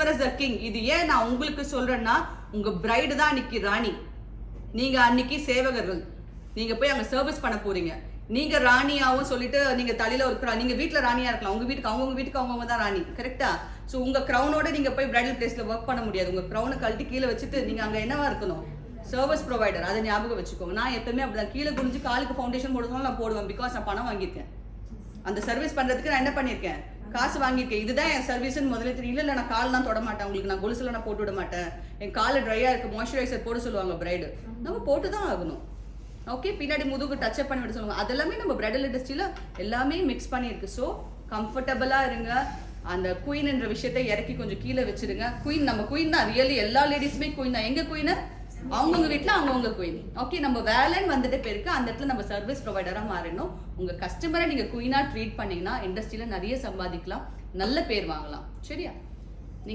Customer is the king. இது ஏன் நான் உங்களுக்கு சொல்றேன்னா, உங்க பிரைடு தான் அன்னைக்கு ராணி, நீங்க அன்னைக்கு சேவகர்கள். நீங்க போய் அங்க சர்வீஸ் பண்ண போறீங்க. நீங்க ராணியாவும் சொல்லிட்டு நீங்க தலையில ஒரு நீங்க வீட்டுல ராணியா இருக்கலாம், உங்க வீட்டுக்கு அவங்கவுங்க தான் ராணி, கரெக்டா? ஸோ உங்க க்ரௌனோட நீங்க போய் பிரைடல் பிளேஸ்ல ஒர்க் பண்ண முடியாது. உங்க க்ரௌனை கழட்டி கீழே வச்சுட்டு நீங்க அங்க என்னவா இருக்கணும்? Service provider. அதை ஞாபகம் வச்சுக்கோங்க. நான் எப்பவுமே அப்படிதான் கீழே குனிஞ்சு காலுக்கு ஃபவுண்டேஷன் போடுறதுனால நான் போடுவேன். பிகாஸ் நான் பணம் வாங்கியிருக்கேன். அந்த சர்வீஸ் பண்றதுக்கு நான் என்ன பண்ணியிருக்கேன்? காசு வாங்கியிருக்கேன். இதுதான் என் சர்வீஸ்ன்னு முதல்ல தெரியல. இல்லை நான் கால்லாம் தொட மாட்டேன், உங்களுக்கு நான் கொலுசுல நான் போட்டு விட மாட்டேன். என் கால் ட்ரையா இருக்கு, மாய்ஸ்சரைசர் போட சொல்லுவாங்க பிரைடு, நம்ம போட்டு தான் ஆகணும். ஓகே, பின்னாடி முதுகு டச்சப் பண்ணி விட சொல்லுவாங்க. அதெல்லாமே நம்ம பிரைடல் இண்டஸ்ட்ரியில எல்லாமே மிக்ஸ் பண்ணியிருக்கு. ஸோ கம்ஃபர்டபுளா இருங்க. அந்த குயின் என்ற விஷயத்தை இறக்கி கொஞ்சம் கீழே வச்சிருங்க. குயின் நம்ம குயின் தான், ரியலி எல்லா லேடிஸுமே குயின் தான். எங்க குயின்? அவங்கவுங்க வீட்டில் அவங்கவுங்க குயின். ஓகே, நம்ம வேலைன்னு வந்துட்டு போயிருக்கு. அந்த இடத்துல நம்ம சர்வீஸ் ப்ரொவைடராக மாறிடணும். உங்க கஸ்டமரை நீங்க குயினா ட்ரீட் பண்ணீங்கன்னா இண்டஸ்ட்ரியில நிறைய சம்பாதிக்கலாம், நல்ல பேர் வாங்கலாம். சரியா?